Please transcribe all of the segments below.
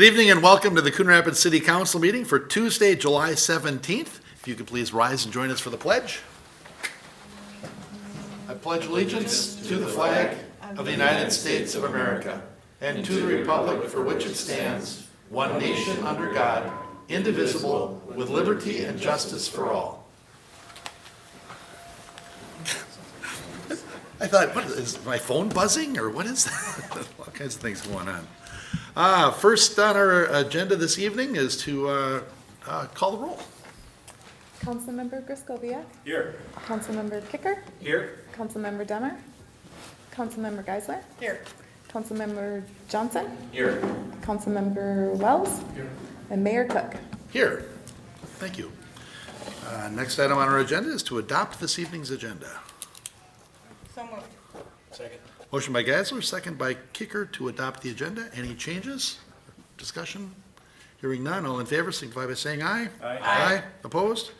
Good evening and welcome to the Coon Rapids City Council meeting for Tuesday, July 17th. If you could please rise and join us for the pledge. I pledge allegiance to the flag of the United States of America and to the republic for which it stands, one nation under God, indivisible, with liberty and justice for all. I thought, what is my phone buzzing or what is that? All kinds of things going on. First on our agenda this evening is to call the roll. Councilmember Griscovia. Here. Councilmember Kicker. Here. Councilmember Demmer. Councilmember Geisler. Here. Councilmember Johnson. Here. Councilmember Wells. Here. And Mayor Cook. Here. Thank you. Next item on our agenda is to adopt this evening's agenda. So moved. Second. Motion by Geisler, second by Kicker to adopt the agenda. Any changes? Discussion? Hearing none. All in favor, signify by saying aye. Aye. Aye. Opposed?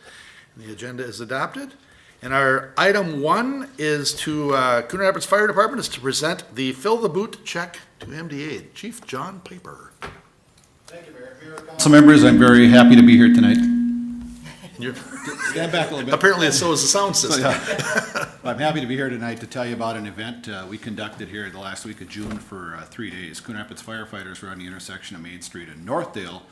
And the agenda is adopted. And our item one is to, Coon Rapids Fire Department is to present the Fill the Boot check to MDA. Chief John Piper. Thank you, Mayor. Council members, I'm very happy to be here tonight. You're- Stand back a little bit. Apparently so is the sound system. I'm happy to be here tonight to tell you about an event we conducted here the last week of June for 3 days. Coon Rapids firefighters were on the intersection of Main Street and Northdale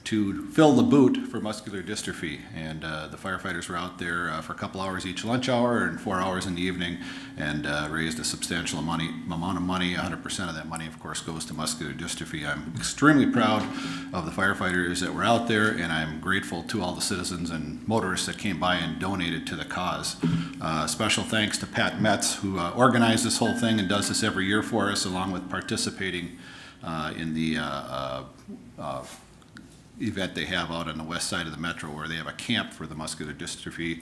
to fill the boot for muscular dystrophy. And the firefighters were out there for a couple hours each lunch hour and 4 hours in the evening and raised a substantial amount of money. 100% of that money, of course, goes to muscular dystrophy. I'm extremely proud of the firefighters that were out there, and I'm grateful to all the citizens and motorists that came by and donated to the cause. Special thanks to Pat Metz, who organized this whole thing and does this every year for us, along with participating in the event they have out on the west side of the metro where they have a camp for the muscular dystrophy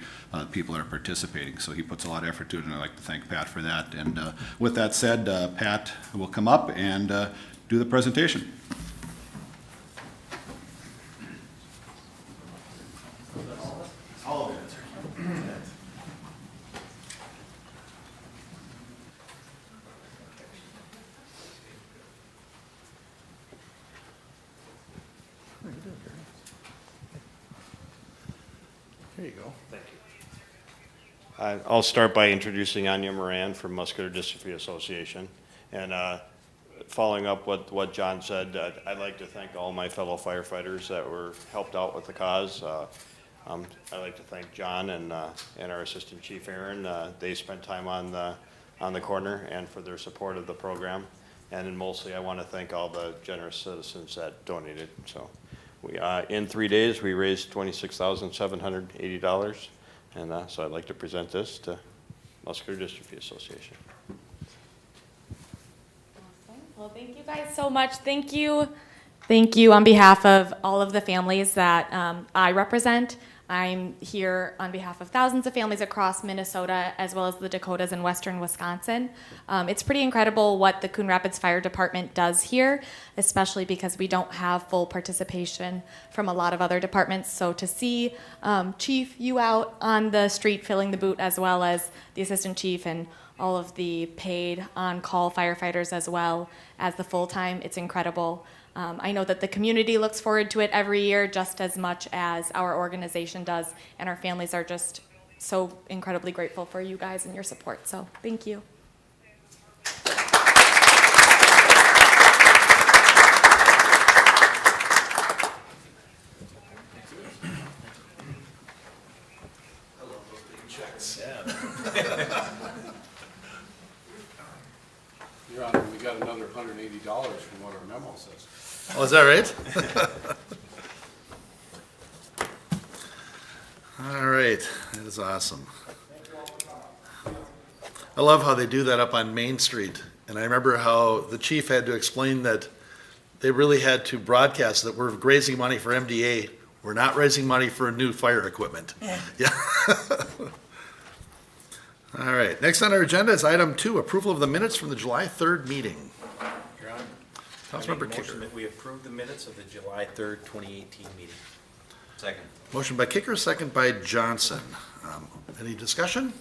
people that are participating. So he puts a lot of effort to it, and I'd like to thank Pat for that. And with that said, Pat will come up and do the presentation. All of it. There you go. Thank you. I'll start by introducing Anya Moran from Muscular Dystrophy Association. And following up what John said, I'd like to thank all my fellow firefighters that were helped out with the cause. I'd like to thank John and our Assistant Chief Aaron. They spent time on the corner and for their support of the program. And then mostly I want to thank all the generous citizens that donated. So we, in 3 days, we raised $26,780. And so I'd like to present this to Muscular Dystrophy Association. Awesome. Well, thank you guys so much. Thank you. Thank you on behalf of all of the families that I represent. I'm here on behalf of thousands of families across Minnesota, as well as the Dakotas and western Wisconsin. It's pretty incredible what the Coon Rapids Fire Department does here, especially because we don't have full participation from a lot of other departments. So to see Chief, you out on the street filling the boot, as well as the Assistant Chief and all of the paid on-call firefighters, as well as the full-time, it's incredible. I know that the community looks forward to it every year just as much as our organization does, and our families are just so incredibly grateful for you guys and your support. So thank you. I love those big checks. Your Honor, we got another $180 from what our memo says. Oh, is that right? All right, that is awesome. I love how they do that up on Main Street. And I remember how the chief had to explain that they really had to broadcast that we're raising money for MDA. We're not raising money for new fire equipment. Yeah. All right, next on our agenda is item 2, approval of the minutes from the July 3rd meeting. Your Honor, I make a Councilmember motion Kicker. that we approve the minutes of the July 3rd, 2018 meeting. Second. Motion by Kicker, second by Johnson. Any discussion?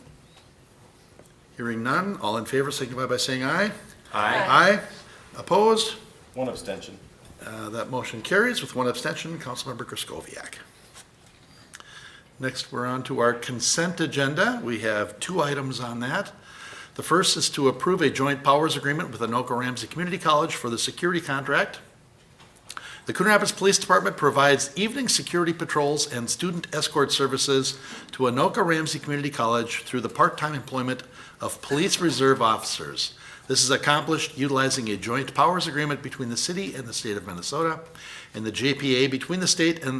Hearing none, all in favor signify by saying aye. Aye. Aye. Opposed? One abstention. That motion carries with one abstention, Councilmember Kraskowiak. Next, we're on to our consent agenda. We have 2 items on that. The first is to approve a joint powers agreement with Anoka Ramsey Community College for the security contract. The Coon Rapids Police Department provides evening security patrols and student escort services to Anoka Ramsey Community College through the part-time employment of police reserve officers. This is accomplished utilizing a joint powers agreement between the city and the state of Minnesota. And the JPA between the city and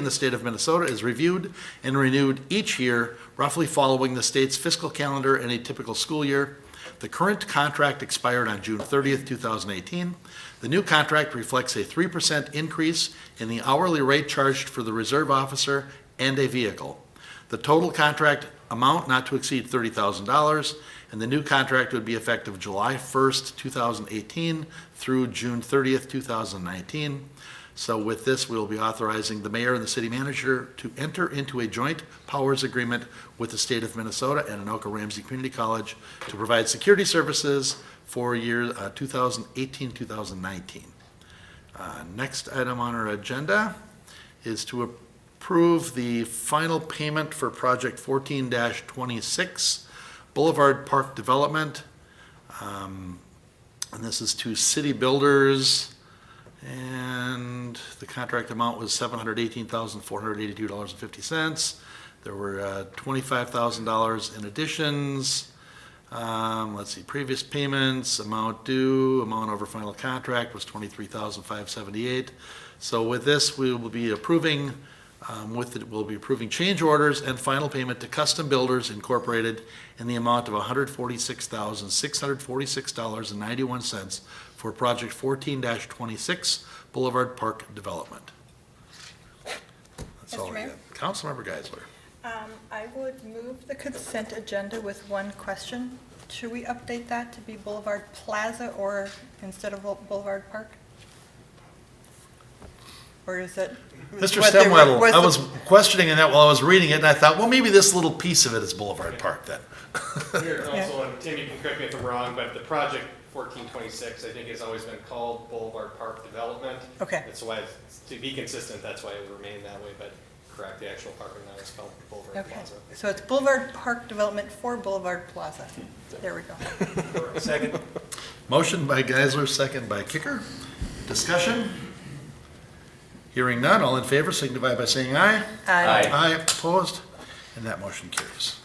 the state of Minnesota is reviewed and renewed each year, roughly following the state's fiscal calendar and a typical school year. The current contract expired on June 30th, 2018. The new contract reflects a 3% increase in the hourly rate charged for the reserve officer and a vehicle. The total contract amount not to exceed $30,000, and the new contract would be effective July 1st, 2018 through June 30th, 2019. So with this, we'll be authorizing the mayor and the city manager to enter into a joint powers agreement with the state of Minnesota and Anoka Ramsey Community College to provide security services for year 2018-2019. Next item on our agenda is to approve the final payment for project 14-26 Boulevard Park Development. And this is to City Builders, and the contract amount was $718,482.50. There were $25,000 in additions. Let's see, previous payments, amount due, amount over final contract was $23,578. So with this, we will be approving we'll be approving change orders and final payment to Custom Builders Incorporated in the amount of $146,646.91 for project 14-26 Boulevard Park Development. That's all Mr. I Mayor? got. Councilmember Geisler. I would move the consent agenda with one question. Should we update that to be Boulevard Plaza or instead of Boulevard Park? Or is it? Mr. was there- Stemwedel, was I the- was questioning that while I was reading it, and I thought, well, maybe this little piece of it is Boulevard Park then. Here, Council, and Tim, you can correct me if I'm wrong, but the project 1426, I think, has always been called Boulevard Park Development. Okay. That's why, to be consistent, that's why it would remain that way, but correct, the actual parking lot is called Boulevard Okay, Plaza. so it's Boulevard Park Development for Boulevard Plaza. There we go. Second. Motion by Geisler, second by Kicker. Discussion? Hearing none, all in favor signify by saying aye. Aye, opposed, and that motion carries.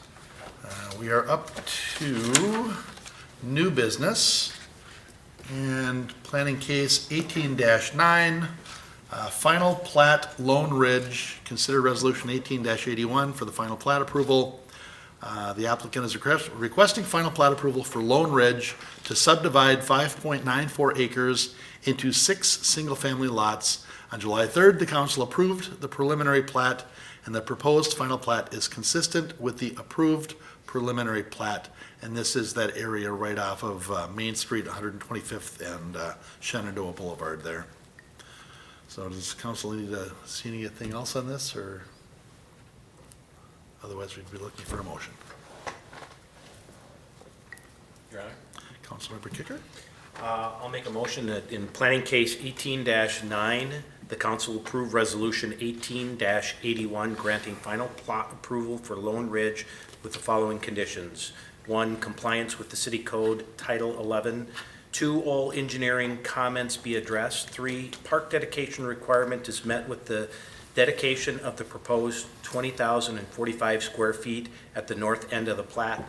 We are up to new business and planning case 18-9, final plat Lone Ridge. Consider resolution 18-81 for the final plat approval. The applicant is requesting final plat approval for Lone Ridge to subdivide 5.94 acres into 6 single-family lots. On July 3rd, the council approved the preliminary plat, and the proposed final plat is consistent with the approved preliminary plat. And this is that area right off of Main Street, 125th and Shenandoah Boulevard there. So does council need to see anything else on this, or otherwise we'd be looking for a motion? Your Honor. Councilmember Kicker? I'll make a motion that in planning case 18-9, the council approve resolution 18-81 granting final plot approval for Lone Ridge with the following conditions. 1, compliance with the city code Title 11. 2, all engineering comments be addressed. 3, park dedication requirement is met with the dedication of the proposed 20,045 square feet at the north end of the plat.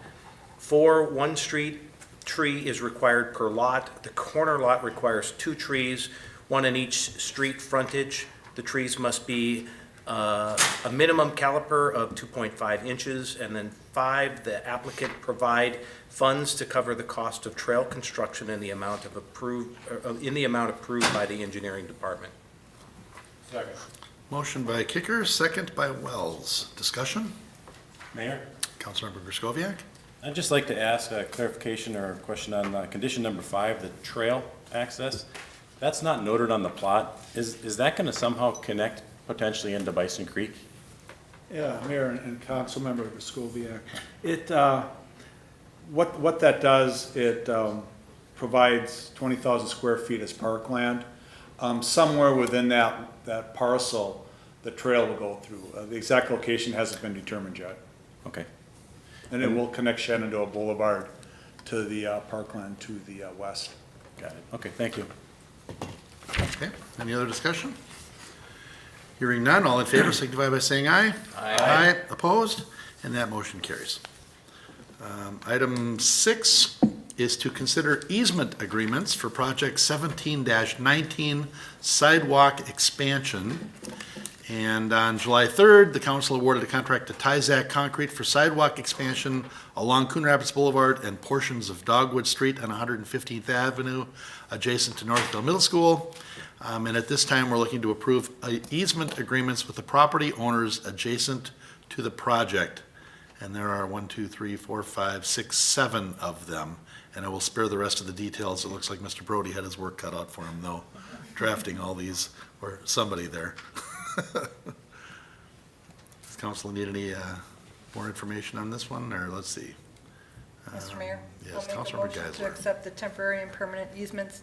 4, 1 street tree is required per lot. The corner lot requires 2 trees, 1 in each street frontage. The trees must be a minimum caliper of 2.5 inches. And then 5, the applicant provide funds to cover the cost of trail construction in the amount approved by the engineering department. Second. Motion by Kicker, second by Wells. Discussion? Mayor, Councilmember Griscoviac? I'd just like to ask a clarification or a question on condition number 5, the trail access. That's not noted on the plot. Is that going to somehow connect potentially into Bison Creek? Yeah, Mayor and Councilmember Skoviak. What that does, it provides 20,000 square feet as parkland. Somewhere within that parcel, the trail will go through. The exact location hasn't been determined yet. Okay. And it will connect Shenandoah Boulevard to the parkland to the west. Got it. Okay, thank you. Okay, any other discussion? Hearing none, all in favor signify by saying aye. Aye. Opposed? And that motion carries. Item 6 is to consider easement agreements for project 17-19 sidewalk expansion. And on July 3rd, the council awarded a contract to Tyzac Concrete for sidewalk expansion along Coon Rapids Boulevard and portions of Dogwood Street on 115th Avenue, adjacent to Northdale Middle School. And at this time, we're looking to approve easement agreements with the property owners adjacent to the project. And there are 7 of them. And I will spare the rest of the details. It looks like Mr. Brody had his work cut out for him, though, drafting all these, or somebody there. Does council need any more information on this one, or let's see? Mr. Mayor? Yes, I'll make a Councilmember motion to Geisler. accept the temporary and permanent easements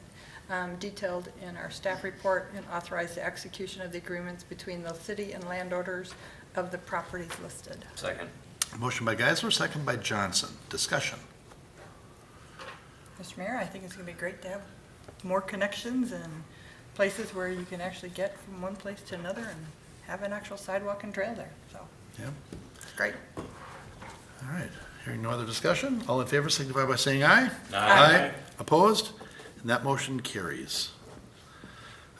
detailed in our staff report and authorize the execution of the agreements between the city and landowners of the properties listed. Second. Motion by Geisler, second by Johnson. Discussion. Mr. Mayor, I think it's going to be great to have more connections and places where you can actually get from one place to another and have an actual sidewalk and trail there, so Yeah, it's great. all right. Hearing no other discussion, all in favor signify by saying aye. Aye. Opposed? And that motion carries.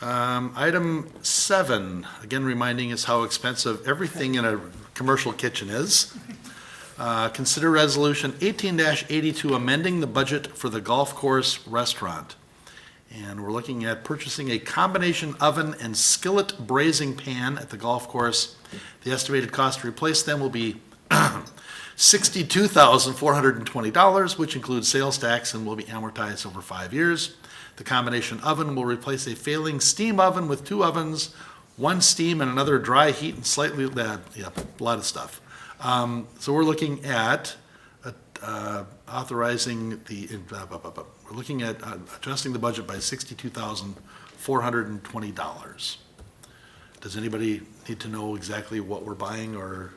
Item 7, again reminding us how expensive everything in a commercial kitchen is. Consider resolution 18-82, amending the budget for the golf course restaurant. And we're looking at purchasing a combination oven and skillet braising pan at the golf course. The estimated cost to replace them will be $62,420, which includes sales tax and will be amortized over 5 years. The combination oven will replace a failing steam oven with 2 ovens, 1 steam and another dry heat, and slightly, a lot of stuff. So we're looking at authorizing the, we're looking at adjusting the budget by $62,420. Does anybody need to know exactly what we're buying or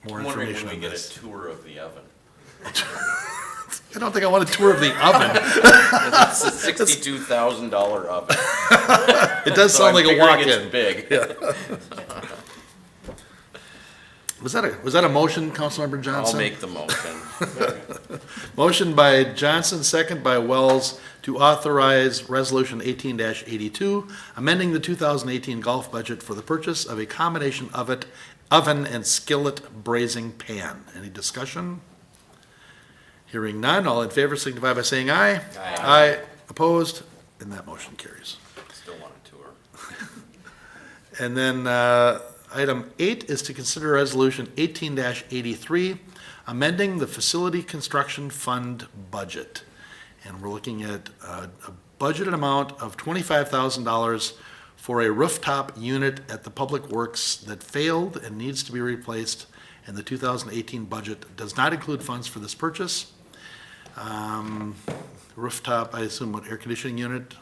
more information on this? Tour of the oven. I don't think I want a tour of the oven. It's a $62,000 oven. It does sound like a walk-in. It's big. Was that a motion, Councilmember Johnson? I'll make the motion. Motion by Johnson, second by Wells, to authorize Resolution 18-82, amending the 2018 golf budget for the purchase of a combination oven and skillet braising pan. Any discussion? Hearing none, all in favor signify by saying aye. Aye. Aye. Opposed? And that motion carries. Still want a tour. And then item 8 is to consider Resolution 18-83, amending the Facility Construction Fund budget. And we're looking at a budgeted amount of $25,000 for a rooftop unit at the Public Works that failed and needs to be replaced, and the 2018 budget does not include funds for this purchase. Rooftop, I assume, what, air conditioning unit?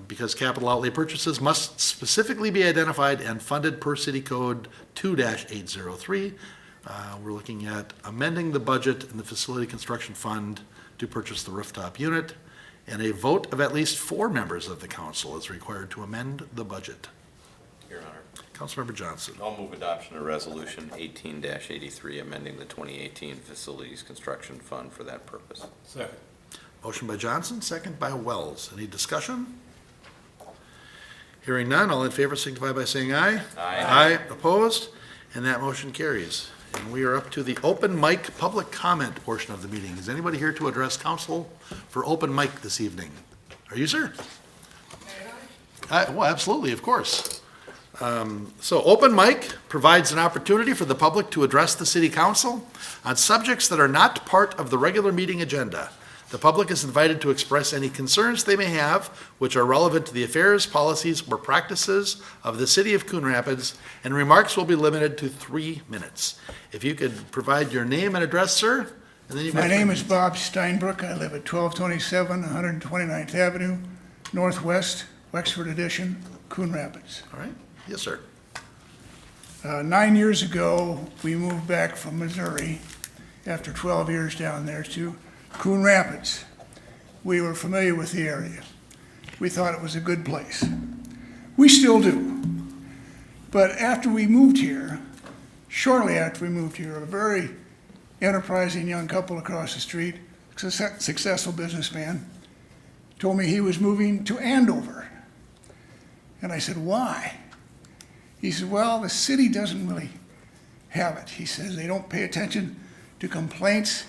Because capital outlay purchases must specifically be identified and funded per City Code 2-803. We're looking at amending the budget in the Facility Construction Fund to purchase the rooftop unit, and a vote of at least 4 members of the council is required to amend the budget. Your Honor. Councilmember Johnson. I'll move adoption of Resolution 18-83, amending the 2018 Facilities Construction Fund for that purpose. Second. Motion by Johnson, second by Wells. Any discussion? Hearing none, all in favor signify by saying aye. Aye. Aye, opposed, and that motion carries. And we are up to the open mic public comment portion of the meeting. Is anybody here to address council for open mic this evening? Are you, sir? Well, absolutely, of course. So open mic provides an opportunity for the public to address the city council on subjects that are not part of the regular meeting agenda. The public is invited to express any concerns they may have which are relevant to the affairs, policies, or practices of the city of Coon Rapids, and remarks will be limited to 3 minutes. If you could provide your name and address, sir, and then you My name is Bob Steinbrook. I live at 1227 129th Avenue, Northwest, Wexford Edition, Coon Rapids. All right, yes, sir. 9 years ago, we moved back from Missouri after 12 years down there to Coon Rapids. We were familiar with the area. We thought it was a good place. We still do. But after we moved here, shortly after we moved here, a very enterprising young couple across the street, successful businessman, told me he was moving to Andover. And I said, why? He said, well, the city doesn't really have it. He says they don't pay attention to complaints.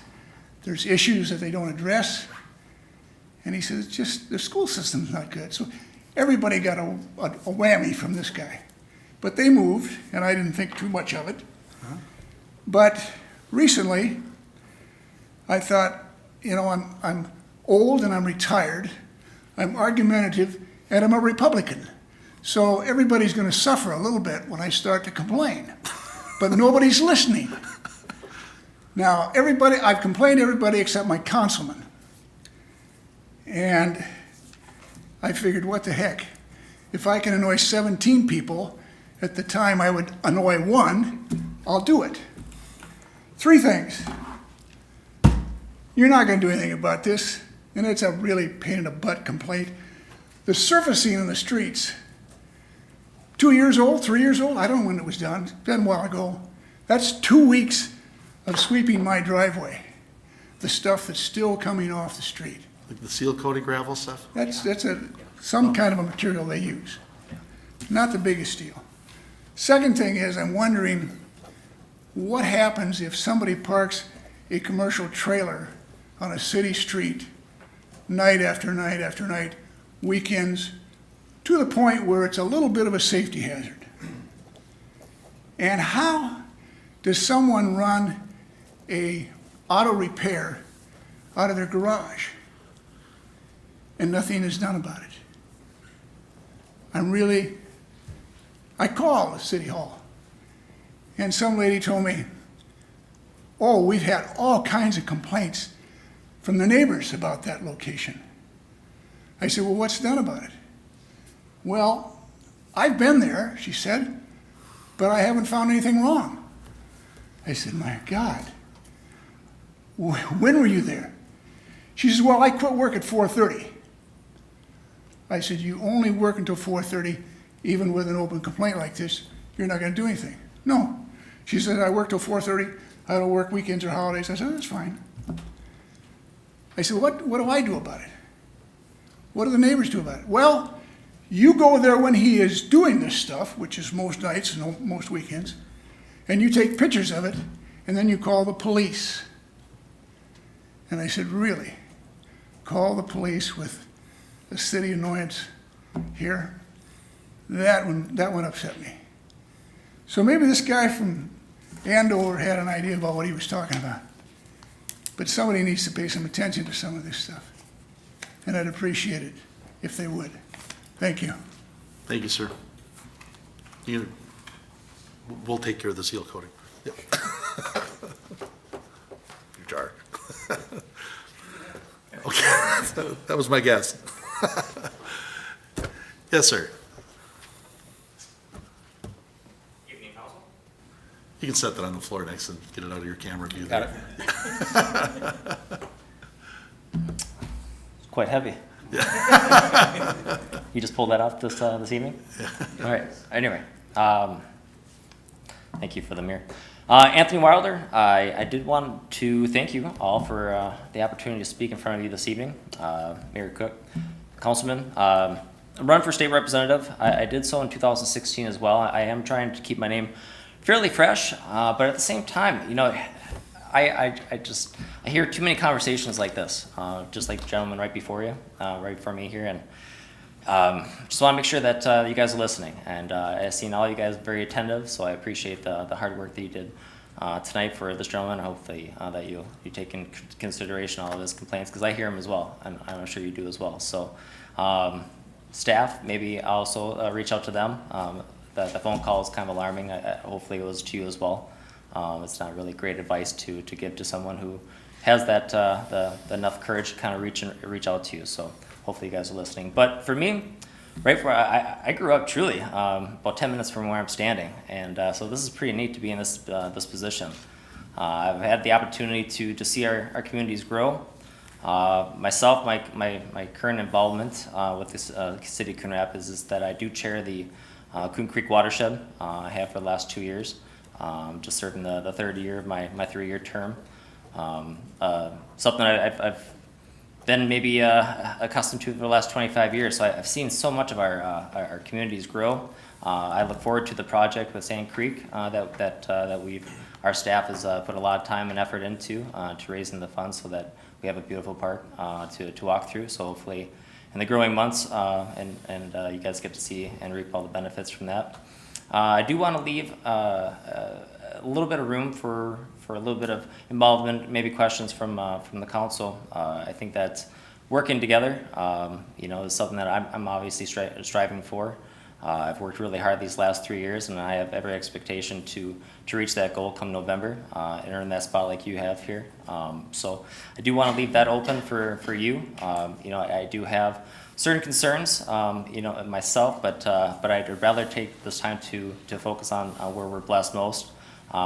There's issues that they don't address. And he says, it's just the school system's not good. So everybody got a whammy from this guy. But they moved, and I didn't think too much of it. But recently, I thought, you know, I'm old and I'm retired. I'm argumentative, and I'm a Republican. So everybody's going to suffer a little bit when I start to complain. But nobody's listening. Now, I've complained to everybody except my councilman. And I figured, what the heck? If I can annoy 17 people at the time I would annoy one, I'll do it. 3 things. You're not going to do anything about this, and it's a really pain in the butt complaint. The surfacing in the streets, 2 years old, 3 years old, I don't know when it was done. It's been a while ago. That's 2 weeks of sweeping my driveway. The stuff that's still coming off the street. Like the seal coating gravel stuff? That's some kind of a material they use. Not the biggest deal. Second thing is, I'm wondering what happens if somebody parks a commercial trailer on a city street night after night after night, weekends, to the point where it's a little bit of a safety hazard. And how does someone run a auto repair out of their garage and nothing is done about it? I called the city hall, and some lady told me, oh, we've had all kinds of complaints from the neighbors about that location. I said, well, what's done about it? Well, I've been there, she said, but I haven't found anything wrong. I said, my God, when were you there? She says, well, I quit work at 4:30. I said, you only work until 4:30, even with an open complaint like this, you're not going to do anything. No. She said, I work till 4:30, I don't work weekends or holidays. I said, that's fine. I said, what do I do about it? What do the neighbors do about it? Well, you go there when he is doing this stuff, which is most nights and most weekends, and you take pictures of it, and then you call the police. And I said, really? Call the police with the city annoyance here? That one upset me. So maybe this guy from Andover had an idea about what he was talking about. But somebody needs to pay some attention to some of this stuff. And I'd appreciate it if they would. Thank you. Thank you, sir. We'll take care of the seal coating. Yep. Your jar. Okay, that was my guess. Yes, sir. Evening, Council. You can set that on the floor next and get it out of your camera view. Got there. It's quite heavy. You just pulled that off this evening? All right, anyway, thank you for the mirror. Anthony Wilder, I did want to thank you all for the opportunity to speak in front of you this evening. Mayor Cook, Councilman, run for state representative. I did so in 2016 as well. I am trying to keep my name fairly fresh, but at the same time, you know, I hear too many conversations like this, just like the gentleman right before you, right before me here, and just want to make sure that you guys are listening. And I've seen all you guys very attentive, so I appreciate the hard work that you did tonight for this gentleman. Hopefully that you take in consideration all of his complaints, because I hear them as well, and I'm sure you do as well. So staff, maybe also reach out to them. The phone call is kind of alarming. Hopefully it was to you as well. It's not really great advice to give to someone who has that the enough courage to kind of reach out to you. So hopefully you guys are listening. But for me, right where I grew up truly, about 10 minutes from where I'm standing. And so this is pretty neat to be in this position. I've had the opportunity to see our communities grow. Myself, my current involvement with this city of Coon Rapids is that I do chair the Coon Creek watershed. I have for the last 2 years. Just serving the third year of my 3-year term. Something I've been maybe accustomed to for the last 25 years. So I've seen so much of our communities grow. I look forward to the project with Sand Creek that our staff has put a lot of time and effort into to raising the funds so that we have a beautiful park to walk through. So hopefully in the growing months and you guys get to see and reap all the benefits from that. I do want to leave a little bit of room for a little bit of involvement, maybe questions from the council. I think that working together, is something that I'm obviously striving for. I've worked really hard these last 3 years, and I have every expectation to reach that goal come November and earn that spot like you have here. So I do want to leave that open for you. I do have certain concerns, myself, but I'd rather take this time to focus on where we're blessed most.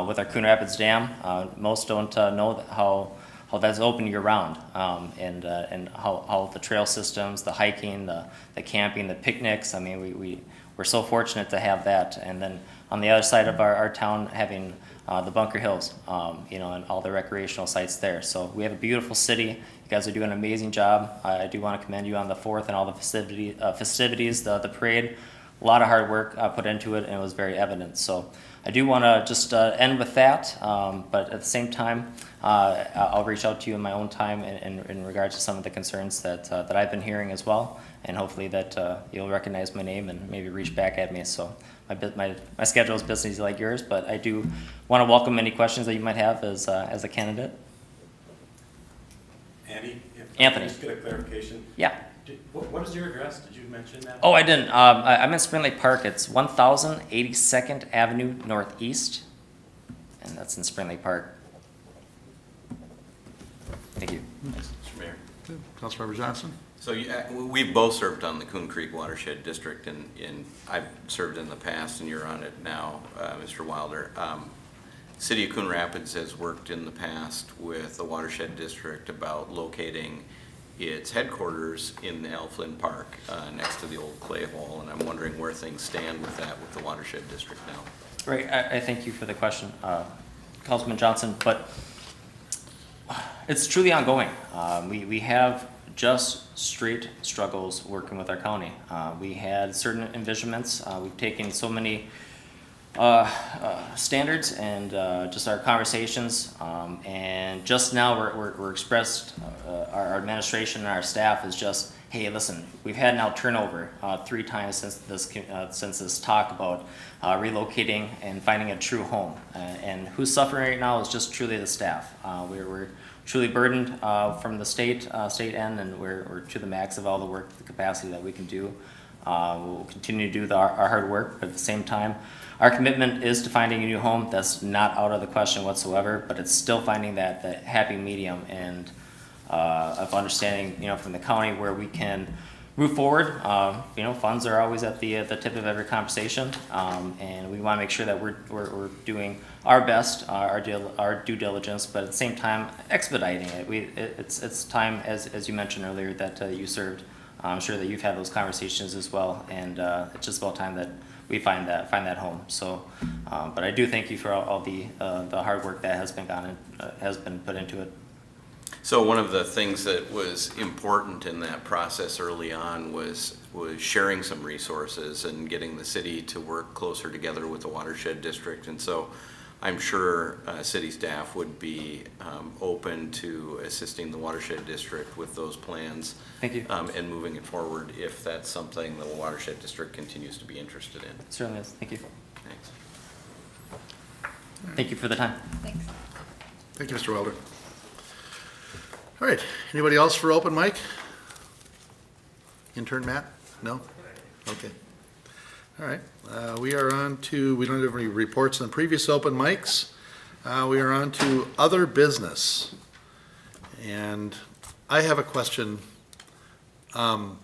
With our Coon Rapids Dam, most don't know how that's open year round, and how the trail systems, the hiking, the camping, the picnics. I mean, we're so fortunate to have that. And then on the other side of our town, having the Bunker Hills, and all the recreational sites there. So we have a beautiful city. You guys are doing an amazing job. I do want to commend you on the 4th and all the festivities, the parade. A lot of hard work put into it, and it was very evident. So I do want to just end with that, but at the same time, I'll reach out to you in my own time in regards to some of the concerns that I've been hearing as well, and hopefully that you'll recognize my name and maybe reach back at me. So my schedule is busy like yours, but I do want to welcome any questions that you might have as a candidate. Andy? Anthony. Just get a clarification. Yeah. What is your address? Did you mention that? Oh, I didn't. I'm in Spring Lake Park. It's 1082nd Avenue Northeast, and that's in Spring Lake Park. Thank you. Mr. Mayor. Councilmember Johnson? So we've both served on the Coon Creek Watershed District, and I've served in the past, and you're on it now, Mr. Wilder. City of Coon Rapids has worked in the past with the Watershed District about locating its headquarters in the Elflin Park next to the old clay hole, and I'm wondering where things stand with that with the Watershed District now. Right. I thank you for the question, Councilman Johnson, but it's truly ongoing. We have just straight struggles working with our county. We had certain envisionments. We've taken so many standards and just our conversations, and just now we're expressed, our administration and our staff is just, hey, listen, we've had now turnover 3 times since this talk about relocating and finding a true home, and who's suffering right now is just truly the staff. We're truly burdened from the state end, and we're to the max of all the work, the capacity that we can do. We'll continue to do our hard work, but at the same time, our commitment is to finding a new home. That's not out of the question whatsoever, but it's still finding that happy medium and of understanding, from the county where we can move forward. Funds are always at the tip of every conversation, and we want to make sure that we're doing our best, our due diligence, but at the same time expediting it. It's time, as you mentioned earlier, that you served. I'm sure that you've had those conversations as well, and it's just about time that we find that home. So, but I do thank you for all the hard work that has been put into it. So one of the things that was important in that process early on was sharing some resources and getting the city to work closer together with the Watershed District. And so I'm sure city staff would be open to assisting the Watershed District with those plans. Thank you. And moving it forward if that's something the Watershed District continues to be interested in. It certainly is. Thank you. Thanks. Thank you for the time. Thanks. Thank you, Mr. Wilder. All right, anybody else for open mic? Intern Matt? No? Okay. All right, we are on to, we don't have any reports on previous open mics. We are on to other business. And I have a question The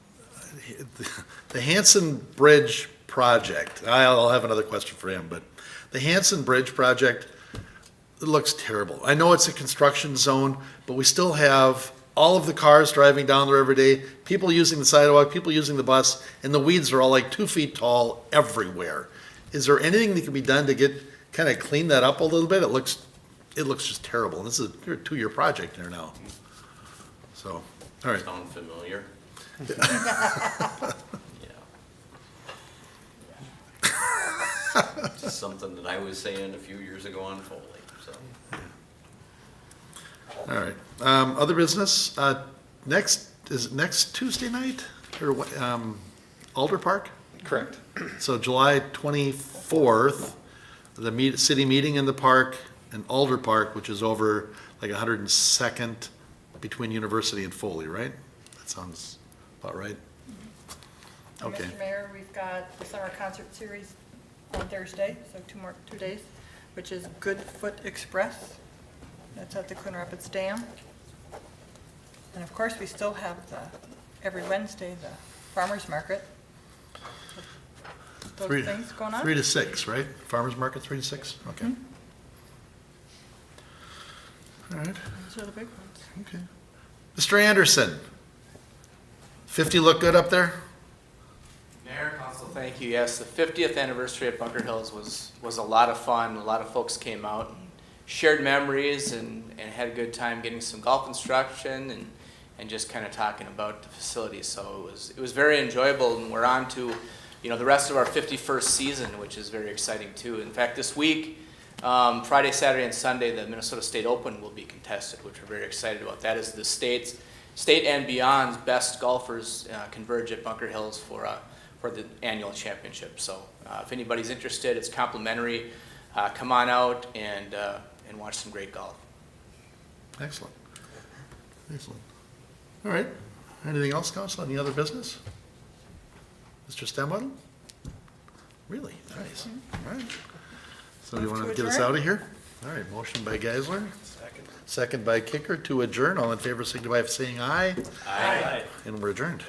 Hanson Bridge project, I'll have another question for him, but the Hanson Bridge project, it looks terrible. I know it's a construction zone, but we still have all of the cars driving down there every day, people using the sidewalk, people using the bus, and the weeds are all like 2 feet tall everywhere. Is there anything that can be done to kind of clean that up a little bit? It looks just terrible. And this is a 2-year project there now. So, all right. Sound familiar? Just something that I was saying a few years ago on Foley, so. All right. Other business, next Tuesday night, or what, Alder Park? Correct. So July 24th, the city meeting in the park and Alder Park, which is over like 102nd between University and Foley, right? That sounds about right. And Okay. Mr. Mayor, we've got the summer concert series on Thursday, so 2 days, which is Good Foot Express. That's at the Coon Rapids Dam. And of course, we still have every Wednesday, the farmer's market. Those things going on? 3 to 6, right? Farmers Market, 3 to 6? Okay. All right. Those are the big ones. Okay. Mr. Anderson, 50 look good up there? Mayor, Council, thank you. Yes, the 50th anniversary at Bunker Hills was a lot of fun. A lot of folks came out and shared memories and had a good time getting some golf instruction and just kind of talking about the facilities. So it was very enjoyable, and we're on to the rest of our 51st season, which is very exciting too. In fact, this week, Friday, Saturday, and Sunday, the Minnesota State Open will be contested, which we're very excited about. That is the state and beyond's best golfers converge at Bunker Hills for the annual championship. So if anybody's interested, it's complimentary. Come on out and watch some great golf. Excellent. Excellent. All right. Anything else, Council? Any other business? Mr. Stemwell? Really? Nice. All right. So you want to get us out of here? All right. Motion by Geisler. Second by Kicker to adjourn. All in favor signify by saying aye. Aye. And we're adjourned.